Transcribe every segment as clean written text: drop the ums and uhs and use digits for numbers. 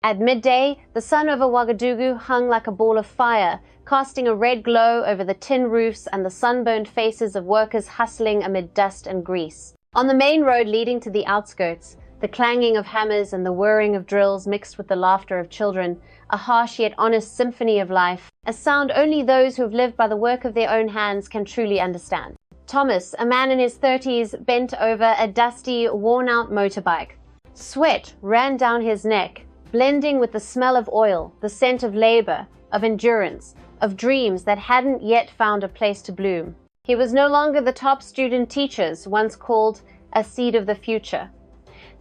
At midday, the sun over Ouagadougou hung like a ball of fire, casting a red glow over the tin roofs and the sunburned faces of workers hustling amid dust and grease. On the main road leading to the outskirts, the clanging of hammers and the whirring of drills mixed with the laughter of children, a harsh yet honest symphony of life, a sound only those who have lived by the work of their own hands can truly understand. Thomas, a man in his 30s, bent over a dusty, worn-out motorbike. Sweat ran down his neck, blending with the smell of oil, the scent of labor, of endurance, of dreams that hadn't yet found a place to bloom. He was no longer the top student teachers once called a seed of the future.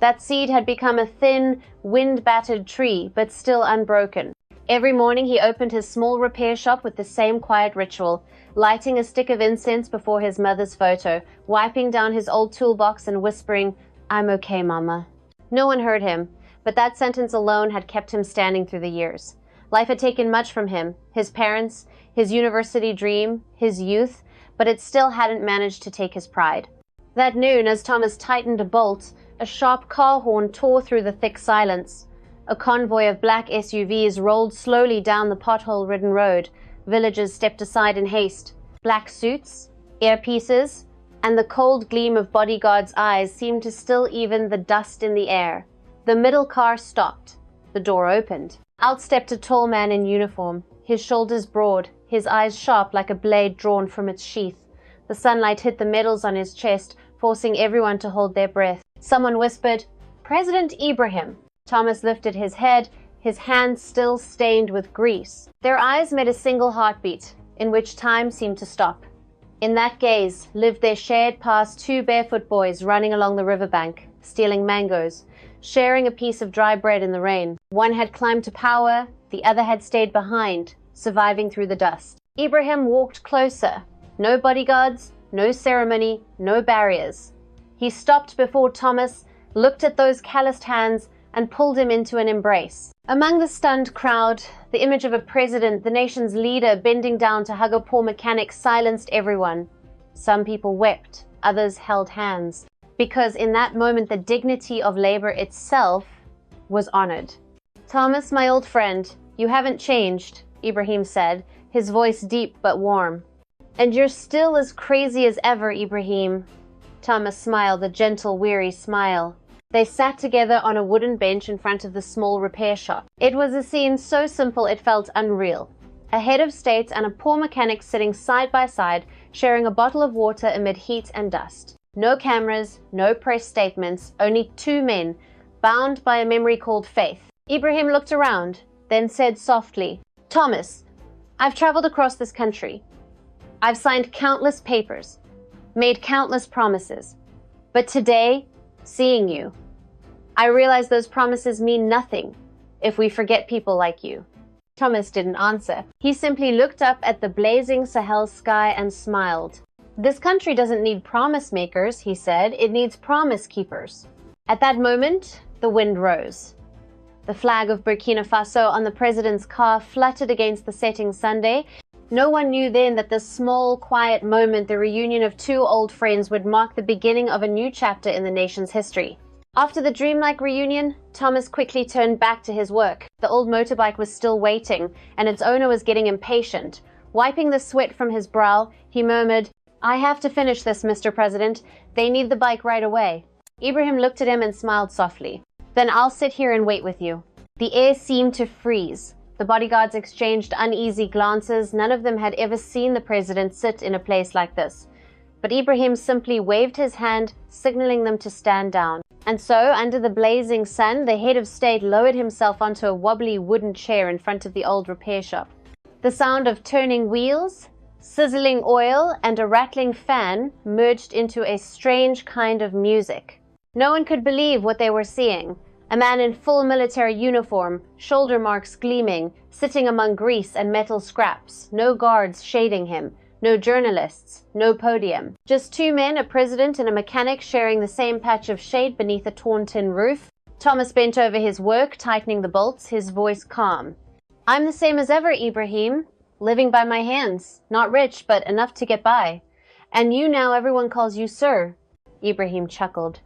That seed had become a thin, wind-battered tree, but still unbroken. Every morning he opened his small repair shop with the same quiet ritual, lighting a stick of incense before his mother's photo, wiping down his old toolbox and whispering, "I'm okay, Mama." No one heard him, but that sentence alone had kept him standing through the years. Life had taken much from him, his parents, his university dream, his youth, but it still hadn't managed to take his pride. That noon, as Thomas tightened a bolt, a sharp car horn tore through the thick silence. A convoy of black SUVs rolled slowly down the pothole-ridden road. Villagers stepped aside in haste. Black suits, earpieces, and the cold gleam of bodyguards' eyes seemed to still even the dust in the air. The middle car stopped. The door opened. Out stepped a tall man in uniform, his shoulders broad, his eyes sharp like a blade drawn from its sheath. The sunlight hit the medals on his chest, forcing everyone to hold their breath. Someone whispered, "President Ibrahim." Thomas lifted his head, his hands still stained with grease. Their eyes met a single heartbeat, in which time seemed to stop. In that gaze lived their shared past, two barefoot boys running along the riverbank, stealing mangoes, sharing a piece of dry bread in the rain. One had climbed to power, the other had stayed behind, surviving through the dust. Ibrahim walked closer. No bodyguards, no ceremony, no barriers. He stopped before Thomas, looked at those calloused hands, and pulled him into an embrace. Among the stunned crowd, the image of a president, the nation's leader, bending down to hug a poor mechanic silenced everyone. Some people wept, others held hands, because in that moment the dignity of labor itself was honored. "Thomas, my old friend, you haven't changed," Ibrahim said, his voice deep but warm. "And you're still as crazy as ever, Ibrahim." Thomas smiled, a gentle, weary smile. They sat together on a wooden bench in front of the small repair shop. It was a scene so simple it felt unreal. A head of state and a poor mechanic sitting side by side, sharing a bottle of water amid heat and dust. No cameras, no press statements, only two men, bound by a memory called faith. Ibrahim looked around, then said softly, "Thomas, I've traveled across this country. I've signed countless papers, made countless promises. But today, seeing you, I realize those promises mean nothing if we forget people like you." Thomas didn't answer. He simply looked up at the blazing Sahel sky and smiled. "This country doesn't need promise makers," he said. "It needs promise keepers." At that moment, the wind rose. The flag of Burkina Faso on the president's car fluttered against the setting Sunday. No one knew then that this small, quiet moment, the reunion of two old friends, would mark the beginning of a new chapter in the nation's history. After the dreamlike reunion, Thomas quickly turned back to his work. The old motorbike was still waiting, and its owner was getting impatient. Wiping the sweat from his brow, he murmured, "I have to finish this, Mr. President. They need the bike right away." Ibrahim looked at him and smiled softly. "Then I'll sit here and wait with you." The air seemed to freeze. The bodyguards exchanged uneasy glances. None of them had ever seen the president sit in a place like this. But Ibrahim simply waved his hand, signaling them to stand down. And so, under the blazing sun, the head of state lowered himself onto a wobbly wooden chair in front of the old repair shop. The sound of turning wheels, sizzling oil, and a rattling fan merged into a strange kind of music. No one could believe what they were seeing. A man in full military uniform, shoulder marks gleaming, sitting among grease and metal scraps, no guards shading him, no journalists, no podium. Just two men, a president and a mechanic, sharing the same patch of shade beneath a torn tin roof. Thomas bent over his work, tightening the bolts, his voice calm. "I'm the same as ever, Ibrahim, living by my hands, not rich, but enough to get by. And you now, everyone calls you sir." Ibrahim chuckled.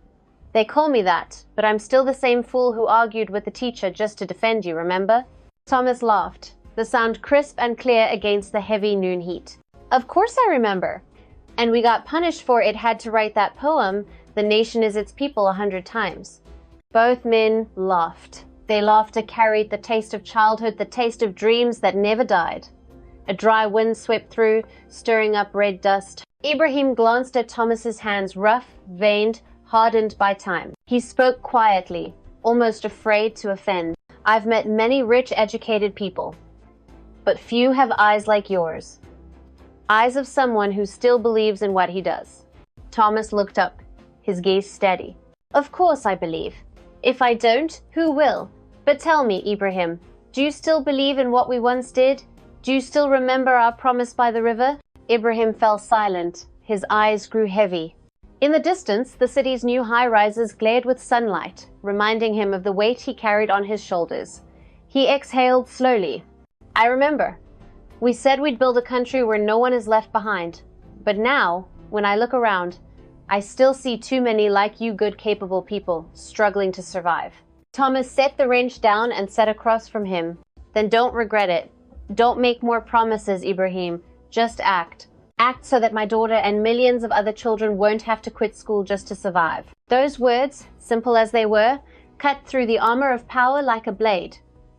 They call me that, but I'm still the same fool who argued with the teacher just to defend you, remember? Thomas laughed, the sound crisp and clear against the heavy noon heat. Of course I remember. And we got punished for it had to write that poem, The Nation is Its People, 100 times. Both men laughed. Their laughter carried the taste of childhood, the taste of dreams that never died. A dry wind swept through, stirring up red dust. Ibrahim glanced at Thomas's hands, rough, veined, hardened by time. He spoke quietly, almost afraid to offend. I've met many rich, educated people, but few have eyes like yours. Eyes of someone who still believes in what he does. Thomas looked up, his gaze steady. Of course I believe. If I don't, who will? But tell me, Ibrahim, do you still believe in what we once did? Do you still remember our promise by the river? Ibrahim fell silent. His eyes grew heavy. In the distance, the city's new high-rises glared with sunlight, reminding him of the weight he carried on his shoulders. He exhaled slowly. I remember. We said we'd build a country where no one is left behind. But now, when I look around, I still see too many like you good, capable people struggling to survive. Thomas set the wrench down and sat across from him. Then don't regret it. Don't make more promises, Ibrahim. Just act. Act so that my daughter and millions of other children won't have to quit school just to survive. Those words, simple as they were, cut through the armor of power like a blade.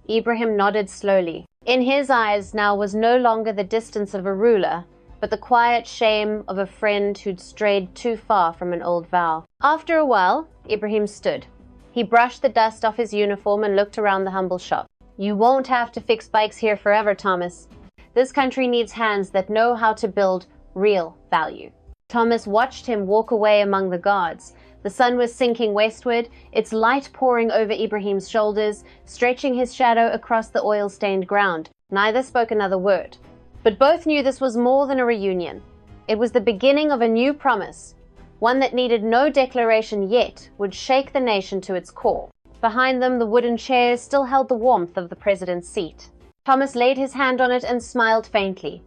Ibrahim nodded slowly. In his eyes now was no longer the distance of a ruler, but the quiet shame of a friend who'd strayed too far from an old vow. After a while, Ibrahim stood. He brushed the dust off his uniform and looked around the humble shop. You won't have to fix bikes here forever, Thomas. This country needs hands that know how to build real value. Thomas watched him walk away among the guards. The sun was sinking westward, its light pouring over Ibrahim's shoulders, stretching his shadow across the oil-stained ground. Neither spoke another word. But both knew this was more than a reunion. It was the beginning of a new promise, one that needed no declaration yet would shake the nation to its core. Behind them, the wooden chairs still held the warmth of the president's seat. Thomas laid his hand on it and smiled faintly.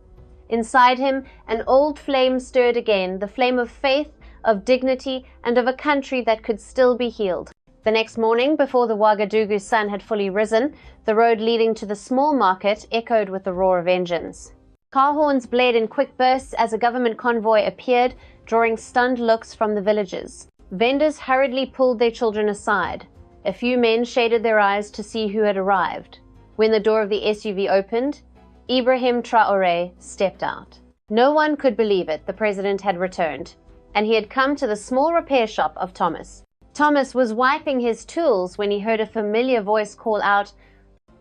Inside him, an old flame stirred again, the flame of faith, of dignity, and of a country that could still be healed. The next morning, before the Ouagadougou sun had fully risen, the road leading to the small market echoed with the roar of engines. Car horns blared in quick bursts as a government convoy appeared, drawing stunned looks from the villagers. Vendors hurriedly pulled their children aside. A few men shaded their eyes to see who had arrived. When the door of the SUV opened, Ibrahim Traoré stepped out. No one could believe it. The president had returned, and he had come to the small repair shop of Thomas. Thomas was wiping his tools when he heard a familiar voice call out,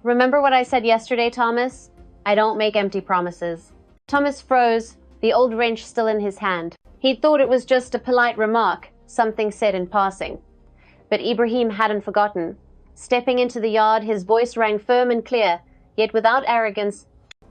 "Remember what I said yesterday, Thomas? I don't make empty promises." Thomas froze, the old wrench still in his hand. He'd thought it was just a polite remark, something said in passing. But Ibrahim hadn't forgotten. Stepping into the yard, his voice rang firm and clear, yet without arrogance.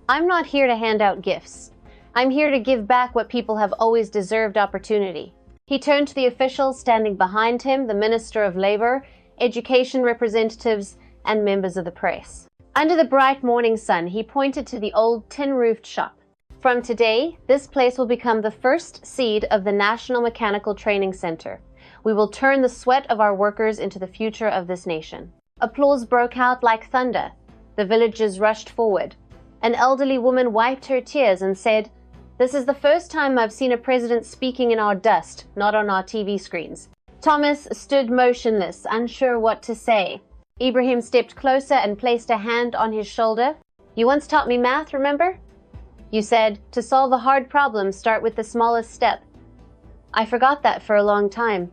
I'm not here to hand out gifts. I'm here to give back what people have always deserved: opportunity. He turned to the officials standing behind him, the Minister of Labor, education representatives, and members of the press. Under the bright morning sun, he pointed to the old tin-roofed shop. From today, this place will become the first seed of the National Mechanical Training Center. We will turn the sweat of our workers into the future of this nation. Applause broke out like thunder. The villagers rushed forward. An elderly woman wiped her tears and said, "This is the first time I've seen a president speaking in our dust, not on our TV screens." Thomas stood motionless, unsure what to say. Ibrahim stepped closer and placed a hand on his shoulder. "You once taught me math, remember? You said, to solve a hard problem, start with the smallest step. I forgot that for a long time.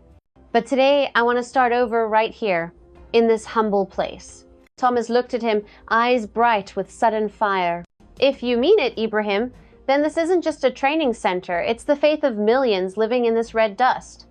But today, I want to start over right here, in this humble place." Thomas looked at him, eyes bright with sudden fire. "If you mean it, Ibrahim, then this isn't just a training center. It's the faith of millions living in this red dust."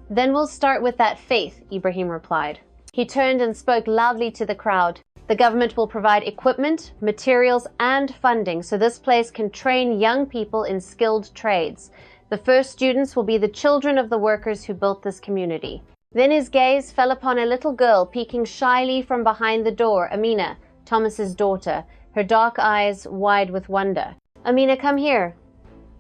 "Then we'll start with that faith," Ibrahim replied. He turned and spoke loudly to the crowd. "The government will provide equipment, materials, and funding so this place can train young people in skilled trades. The first students will be the children of the workers who built this community." Then his gaze fell upon a little girl peeking shyly from behind the door, Amina, Thomas's daughter, her dark eyes wide with wonder. "Amina, come here,"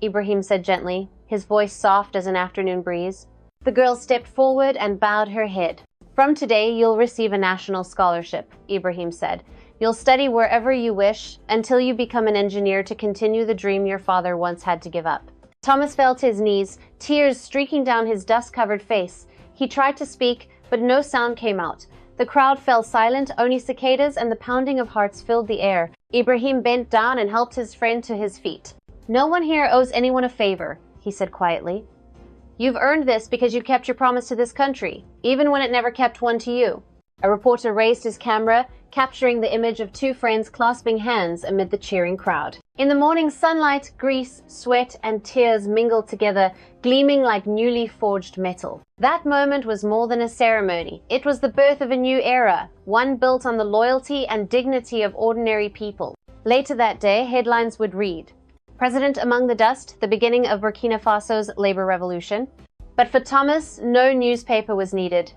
Ibrahim said gently, his voice soft as an afternoon breeze. The girl stepped forward and bowed her head. "From today, you'll receive a national scholarship," Ibrahim said. "You'll study wherever you wish until you become an engineer to continue the dream your father once had to give up." Thomas fell to his knees, tears streaking down his dust-covered face. He tried to speak, but no sound came out. The crowd fell silent, only cicadas and the pounding of hearts filled the air. Ibrahim bent down and helped his friend to his feet. "No one here owes anyone a favor," he said quietly. "You've earned this because you kept your promise to this country, even when it never kept one to you." A reporter raised his camera, capturing the image of two friends clasping hands amid the cheering crowd. In the morning sunlight, grease, sweat, and tears mingled together, gleaming like newly forged metal. That moment was more than a ceremony. It was the birth of a new era, one built on the loyalty and dignity of ordinary people. Later that day, headlines would read, "President among the dust, the beginning of Burkina Faso's labor revolution." But for Thomas, no newspaper was needed.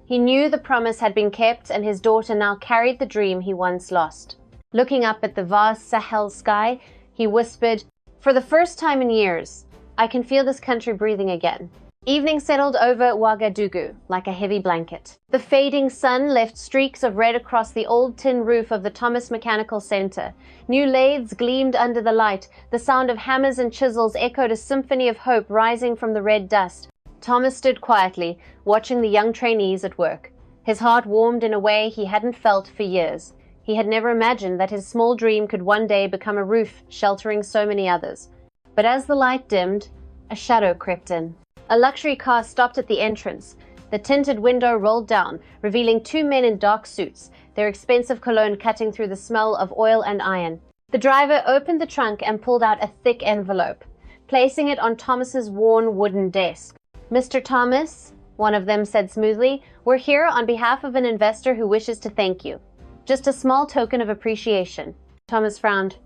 He knew the promise had been kept, and his daughter now carried the dream he once lost. Looking up at the vast Sahel sky, he whispered, "For the first time in years, I can feel this country breathing again." Evening settled over Ouagadougou like a heavy blanket. The fading sun left streaks of red across the old tin roof of the Thomas Mechanical Center. New lathes gleamed under the light. The sound of hammers and chisels echoed a symphony of hope rising from the red dust. Thomas stood quietly, watching the young trainees at work. His heart warmed in a way he hadn't felt for years. He had never imagined that his small dream could one day become a roof sheltering so many others. But as the light dimmed, a shadow crept in. A luxury car stopped at the entrance. The tinted window rolled down, revealing two men in dark suits, their expensive cologne cutting through the smell of oil and iron. The driver opened the trunk and pulled out a thick envelope, placing it on Thomas's worn wooden desk. "Mr. Thomas," one of them said smoothly, "we're here on behalf of an investor who wishes to thank you. Just a small token of appreciation." Thomas frowned.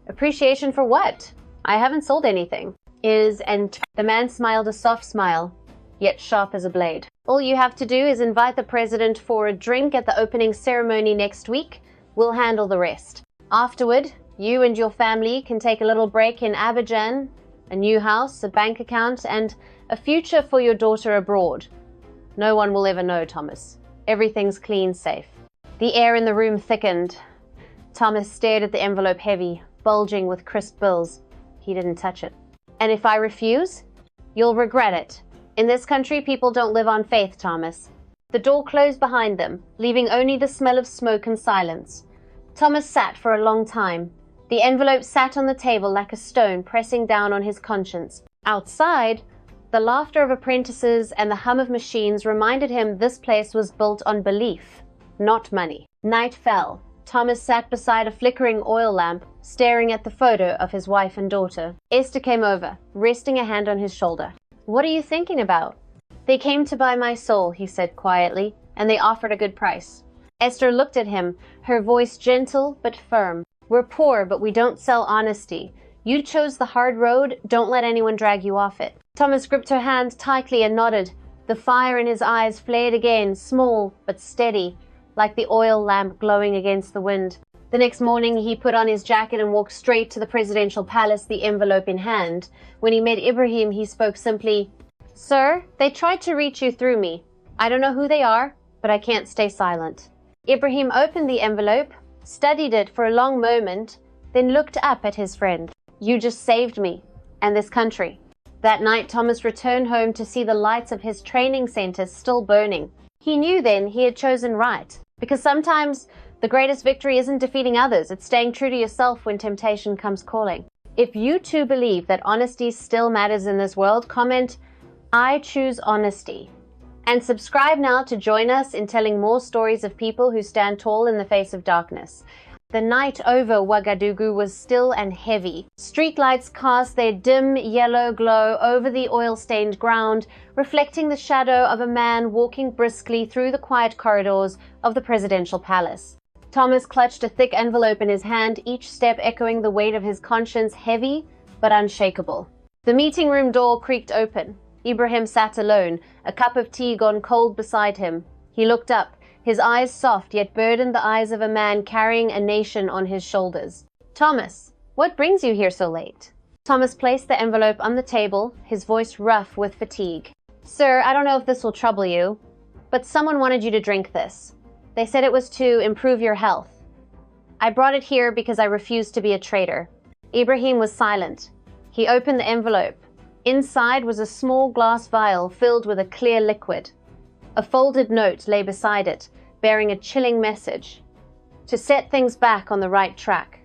"Appreciation for what? I haven't sold anything." And the man smiled a soft smile, yet sharp as a blade. "All you have to do is invite the president for a drink at the opening ceremony next week. We'll handle the rest. Afterward, you and your family can take a little break in Abuja, a new house, a bank account, and a future for your daughter abroad. No one will ever know, Thomas. Everything's clean safe." The air in the room thickened. Thomas stared at the envelope, heavy, bulging with crisp bills. He didn't touch it. "And if I refuse? You'll regret it. In this country, people don't live on faith, Thomas." The door closed behind them, leaving only the smell of smoke and silence. Thomas sat for a long time. The envelope sat on the table like a stone, pressing down on his conscience. Outside, the laughter of apprentices and the hum of machines reminded him this place was built on belief, not money. Night fell. Thomas sat beside a flickering oil lamp, staring at the photo of his wife and daughter. Esther came over, resting a hand on his shoulder. "What are you thinking about?" "They came to buy my soul," he said quietly, "and they offered a good price." Esther looked at him, her voice gentle but firm. "We're poor, but we don't sell honesty. You chose the hard road, don't let anyone drag you off it." Thomas gripped her hand tightly and nodded. The fire in his eyes flared again, small but steady, like the oil lamp glowing against the wind. The next morning, he put on his jacket and walked straight to the presidential palace, the envelope in hand. When he met Ibrahim, he spoke simply, "Sir, they tried to reach you through me. I don't know who they are, but I can't stay silent." Ibrahim opened the envelope, studied it for a long moment, then looked up at his friend. "You just saved me, and this country." That night, Thomas returned home to see the lights of his training center still burning. He knew then he had chosen right, because sometimes the greatest victory isn't defeating others, it's staying true to yourself when temptation comes calling. If you too believe that honesty still matters in this world, comment, "I choose honesty." And subscribe now to join us in telling more stories of people who stand tall in the face of darkness. The night over Ouagadougou was still and heavy. Streetlights cast their dim yellow glow over the oil-stained ground, reflecting the shadow of a man walking briskly through the quiet corridors of the presidential palace. Thomas clutched a thick envelope in his hand, each step echoing the weight of his conscience, heavy but unshakable. The meeting room door creaked open. Ibrahim sat alone, a cup of tea gone cold beside him. He looked up, his eyes soft yet burdened the eyes of a man carrying a nation on his shoulders. "Thomas, what brings you here so late?" Thomas placed the envelope on the table, his voice rough with fatigue. "Sir, I don't know if this will trouble you, but someone wanted you to drink this. They said it was to improve your health. I brought it here because I refused to be a traitor." Ibrahim was silent. He opened the envelope. Inside was a small glass vial filled with a clear liquid. A folded note lay beside it, bearing a chilling message: to set things back on the right track.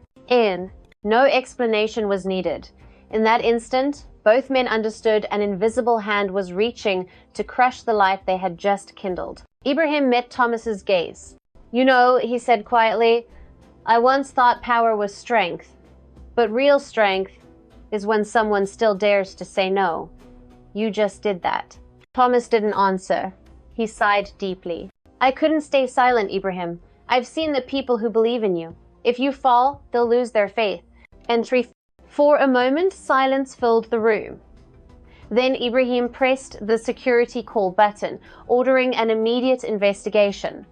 No explanation was needed. In that instant, both men understood an invisible hand was reaching to crush the light they had just kindled. Ibrahim met Thomas's gaze. "You know," he said quietly, "I once thought power was strength, but real strength is when someone still dares to say no. You just did that." Thomas didn't answer. He sighed deeply. "I couldn't stay silent, Ibrahim. I've seen the people who believe in you. If you fall, they'll lose their faith." For a moment, silence filled the room. Then Ibrahim pressed the security call button, ordering an immediate investigation.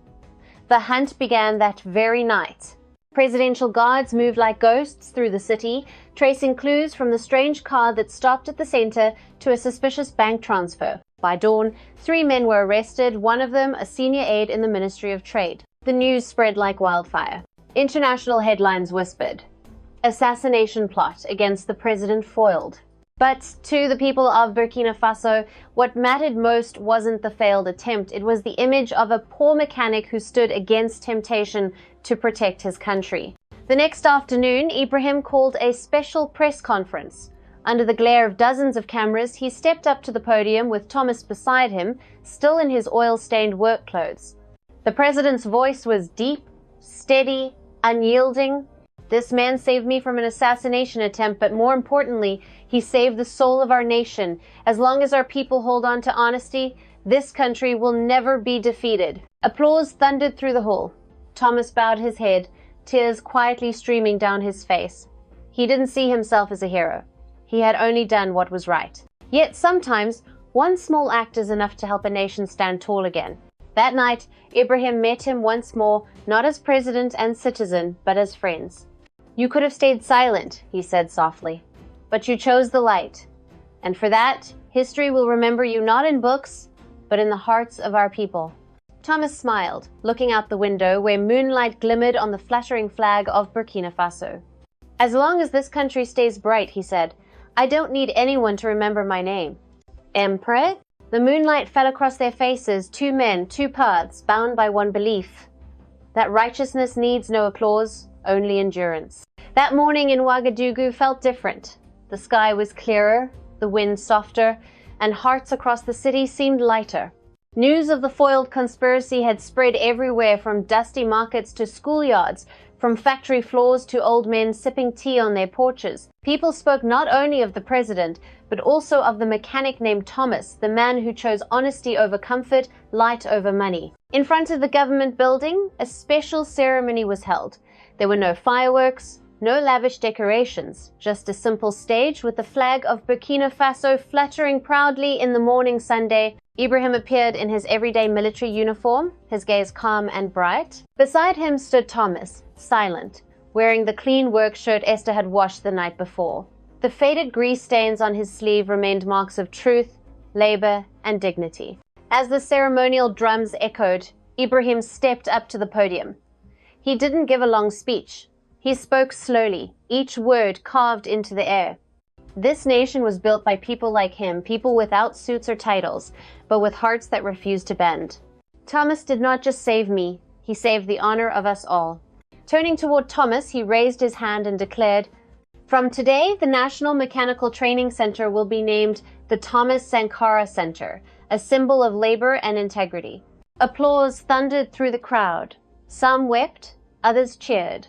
The hunt began that very night. Presidential guards moved like ghosts through the city, tracing clues from the strange car that stopped at the center to a suspicious bank transfer. By dawn, 3 men were arrested, one of them a senior aide in the Ministry of Trade. The news spread like wildfire. International headlines whispered, "Assassination plot against the president foiled." But to the people of Burkina Faso, what mattered most wasn't the failed attempt. It was the image of a poor mechanic who stood against temptation to protect his country. The next afternoon, Ibrahim called a special press conference. Under the glare of dozens of cameras, he stepped up to the podium with Thomas beside him, still in his oil-stained work clothes. The president's voice was deep, steady, unyielding. "This man saved me from an assassination attempt, but more importantly, he saved the soul of our nation. As long as our people hold on to honesty, this country will never be defeated." Applause thundered through the hall. Thomas bowed his head, tears quietly streaming down his face. He didn't see himself as a hero. He had only done what was right. Yet sometimes, one small act is enough to help a nation stand tall again. That night, Ibrahim met him once more, not as president and citizen, but as friends. "You could have stayed silent," he said softly, "but you chose the light. And for that, history will remember you not in books, but in the hearts of our people." Thomas smiled, looking out the window where moonlight glimmered on the fluttering flag of Burkina Faso. "As long as this country stays bright," he said, "I don't need anyone to remember my name." Emperor? The moonlight fell across their faces, 2 men, 2 paths, bound by one belief: that righteousness needs no applause, only endurance. That morning in Ouagadougou felt different. The sky was clearer, the wind softer, and hearts across the city seemed lighter. News of the foiled conspiracy had spread everywhere, from dusty markets to schoolyards, from factory floors to old men sipping tea on their porches. People spoke not only of the president, but also of the mechanic named Thomas, the man who chose honesty over comfort, light over money. In front of the government building, a special ceremony was held. There were no fireworks, no lavish decorations, just a simple stage with the flag of Burkina Faso fluttering proudly in the morning Sunday. Ibrahim appeared in his everyday military uniform, his gaze calm and bright. Beside him stood Thomas, silent, wearing the clean work shirt Esther had washed the night before. The faded grease stains on his sleeve remained marks of truth, labor, and dignity. As the ceremonial drums echoed, Ibrahim stepped up to the podium. He didn't give a long speech. He spoke slowly, each word carved into the air. This nation was built by people like him, people without suits or titles, but with hearts that refused to bend. Thomas did not just save me, he saved the honor of us all. Turning toward Thomas, he raised his hand and declared, "From today, the National Mechanical Training Center will be named the Thomas Sankara Center, a symbol of labor and integrity." Applause thundered through the crowd. Some wept, others cheered.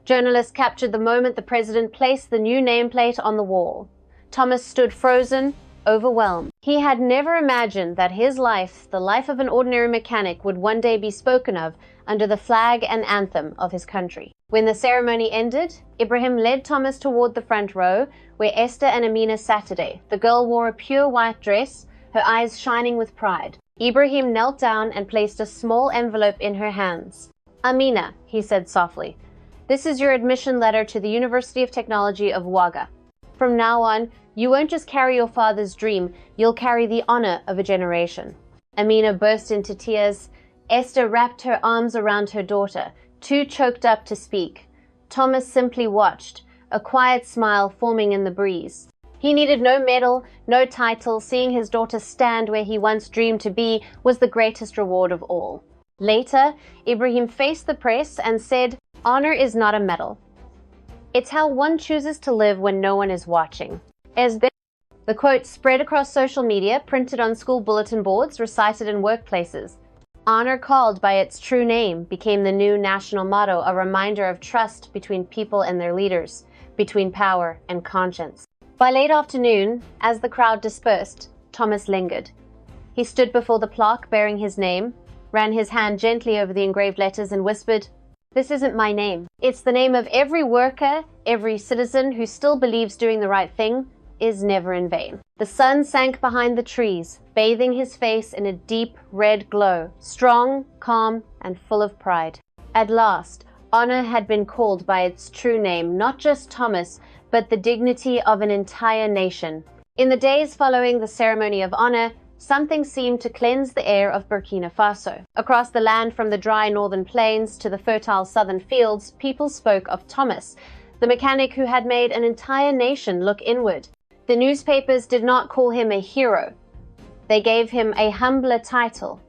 Journalists captured the moment the president placed the new nameplate on the wall. Thomas stood frozen, overwhelmed. He had never imagined that his life, the life of an ordinary mechanic, would one day be spoken of under the flag and anthem of his country. When the ceremony ended, Ibrahim led Thomas toward the front row, where Esther and Amina sat today. The girl wore a pure white dress, her eyes shining with pride. Ibrahim knelt down and placed a small envelope in her hands. "Amina," he said softly, "this is your admission letter to the University of Technology of Ouaga." From now on, you won't just carry your father's dream, you'll carry the honor of a generation." Amina burst into tears. Esther wrapped her arms around her daughter, too choked up to speak. Thomas simply watched, a quiet smile forming in the breeze. He needed no medal, no title. Seeing his daughter stand where he once dreamed to be was the greatest reward of all. Later, Ibrahim faced the press and said, "Honor is not a medal. It's how one chooses to live when no one is watching." The quote spread across social media, printed on school bulletin boards, recited in workplaces. Honor, called by its true name, became the new national motto, a reminder of trust between people and their leaders, between power and conscience. By late afternoon, as the crowd dispersed, Thomas lingered. He stood before the plaque bearing his name, ran his hand gently over the engraved letters and whispered, "This isn't my name. It's the name of every worker, every citizen who still believes doing the right thing is never in vain." The sun sank behind the trees, bathing his face in a deep red glow, strong, calm, and full of pride. At last, honor had been called by its true name, not just Thomas, but the dignity of an entire nation. In the days following the ceremony of honor, something seemed to cleanse the air of Burkina Faso. Across the land, from the dry northern plains to the fertile southern fields, people spoke of Thomas, the mechanic who had made an entire nation look inward. The newspapers did not call him a hero. They gave him a humbler title,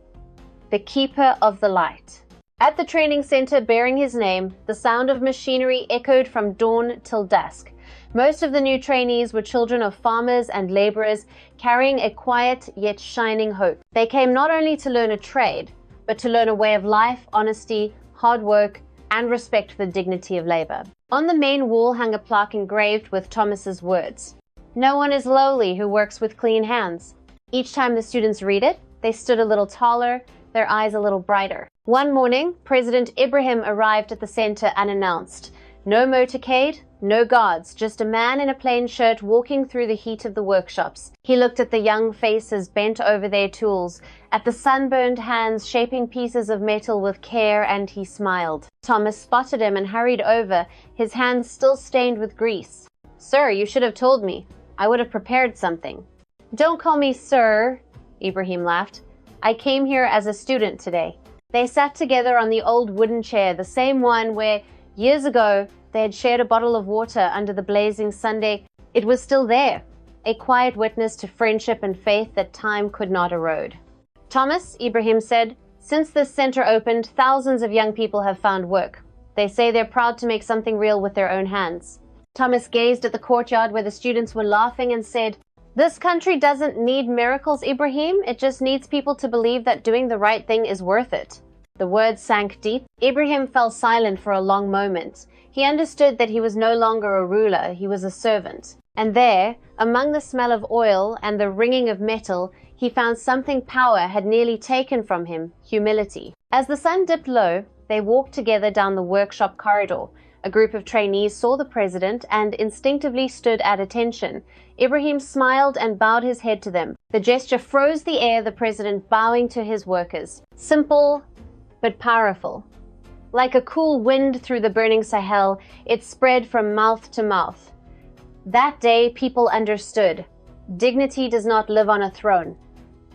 the Keeper of the Light. At the training center bearing his name, the sound of machinery echoed from dawn till dusk. Most of the new trainees were children of farmers and laborers, carrying a quiet yet shining hope. They came not only to learn a trade, but to learn a way of life, honesty, hard work, and respect for the dignity of labor. On the main wall hung a plaque engraved with Thomas's words, "No one is lowly who works with clean hands." Each time the students read it, they stood a little taller, their eyes a little brighter. One morning, President Ibrahim arrived at the center and announced, "No motorcade, no guards, just a man in a plain shirt walking through the heat of the workshops." He looked at the young faces bent over their tools, at the sunburned hands shaping pieces of metal with care, and he smiled. Thomas spotted him and hurried over, his hands still stained with grease. "Sir, you should have told me. I would have prepared something." "Don't call me sir," Ibrahim laughed. "I came here as a student today." They sat together on the old wooden chair, the same one where, years ago, they had shared a bottle of water under the blazing Sunday. It was still there, a quiet witness to friendship and faith that time could not erode. "Thomas," Ibrahim said, "since this center opened, thousands of young people have found work. They say they're proud to make something real with their own hands." Thomas gazed at the courtyard where the students were laughing and said, "This country doesn't need miracles, Ibrahim. It just needs people to believe that doing the right thing is worth it." The words sank deep. Ibrahim fell silent for a long moment. He understood that he was no longer a ruler, he was a servant. And there, among the smell of oil and the ringing of metal, he found something power had nearly taken from him, humility. As the sun dipped low, they walked together down the workshop corridor. A group of trainees saw the president and instinctively stood at attention. Ibrahim smiled and bowed his head to them. The gesture froze the air, the president bowing to his workers. Simple, but powerful. Like a cool wind through the burning Sahel, it spread from mouth to mouth. That day, people understood. Dignity does not live on a throne,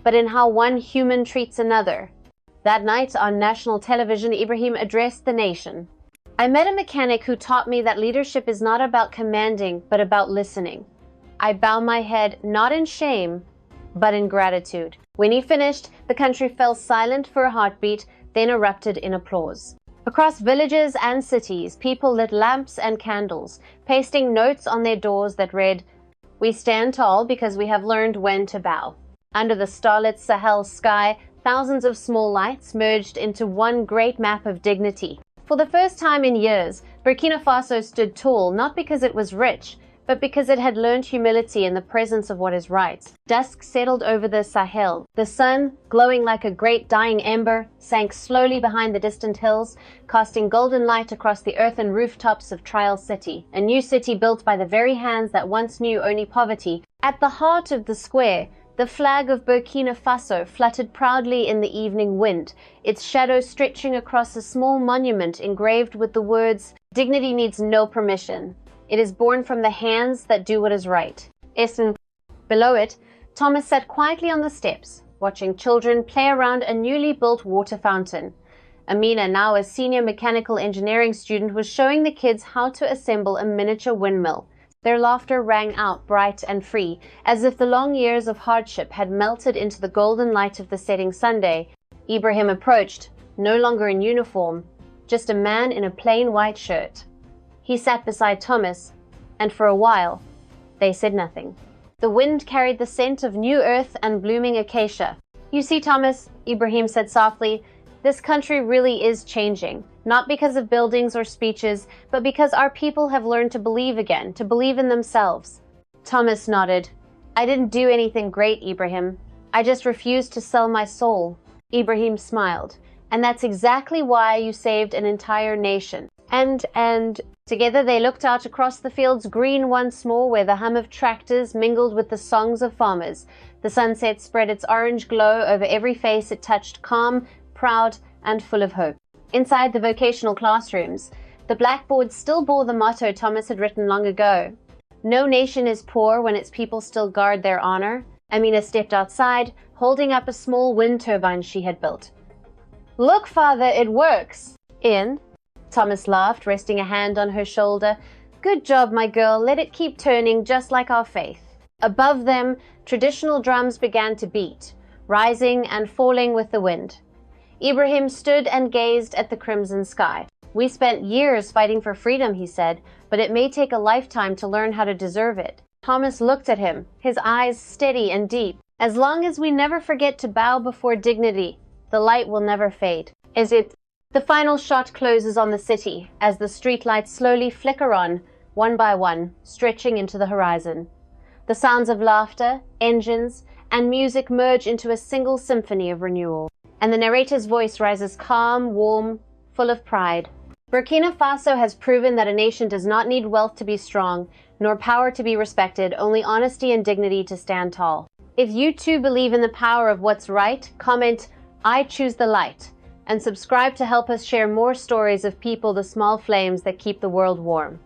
but in how one human treats another. That night, on national television, Ibrahim addressed the nation. "I met a mechanic who taught me that leadership is not about commanding, but about listening. I bow my head not in shame, but in gratitude." When he finished, the country fell silent for a heartbeat, then erupted in applause. Across villages and cities, people lit lamps and candles, pasting notes on their doors that read, "We stand tall because we have learned when to bow." Under the starlit Sahel sky, thousands of small lights merged into one great map of dignity. For the first time in years, Burkina Faso stood tall, not because it was rich, but because it had learned humility in the presence of what is right. Dusk settled over the Sahel. The sun, glowing like a great dying ember, sank slowly behind the distant hills, casting golden light across the earthen rooftops of Trial City, a new city built by the very hands that once knew only poverty. At the heart of the square, the flag of Burkina Faso fluttered proudly in the evening wind, its shadow stretching across a small monument engraved with the words, "Dignity needs no permission. It is born from the hands that do what is right. Below it, Thomas sat quietly on the steps, watching children play around a newly built water fountain. Amina, now a senior mechanical engineering student, was showing the kids how to assemble a miniature windmill. Their laughter rang out bright and free, as if the long years of hardship had melted into the golden light of the setting Sunday. Ibrahim approached, no longer in uniform, just a man in a plain white shirt. He sat beside Thomas, and for a while, they said nothing. The wind carried the scent of new earth and blooming acacia. "You see, Thomas," Ibrahim said softly, "this country really is changing, not because of buildings or speeches, but because our people have learned to believe again, to believe in themselves." Thomas nodded. "I didn't do anything great, Ibrahim. I just refused to sell my soul." Ibrahim smiled. "And that's exactly why you saved an entire nation." And together they looked out across the fields green once more, where the hum of tractors mingled with the songs of farmers. The sunset spread its orange glow over every face it touched, calm, proud, and full of hope. Inside the vocational classrooms, the blackboards still bore the motto Thomas had written long ago. "No nation is poor when its people still guard their honor." Amina stepped outside, holding up a small wind turbine she had built. "Look, father, it works." Thomas laughed, resting a hand on her shoulder. "Good job, my girl. Let it keep turning, just like our faith." Above them, traditional drums began to beat, rising and falling with the wind. Ibrahim stood and gazed at the crimson sky. "We spent years fighting for freedom," he said, "but it may take a lifetime to learn how to deserve it." Thomas looked at him, his eyes steady and deep. "As long as we never forget to bow before dignity, the light will never fade." The final shot closes on the city as the streetlights slowly flicker on, one by one, stretching into the horizon. The sounds of laughter, engines, and music merge into a single symphony of renewal, and the narrator's voice rises calm, warm, full of pride. Burkina Faso has proven that a nation does not need wealth to be strong, nor power to be respected, only honesty and dignity to stand tall. If you too believe in the power of what's right, comment, "I choose the light," and subscribe to help us share more stories of people, the small flames that keep the world warm.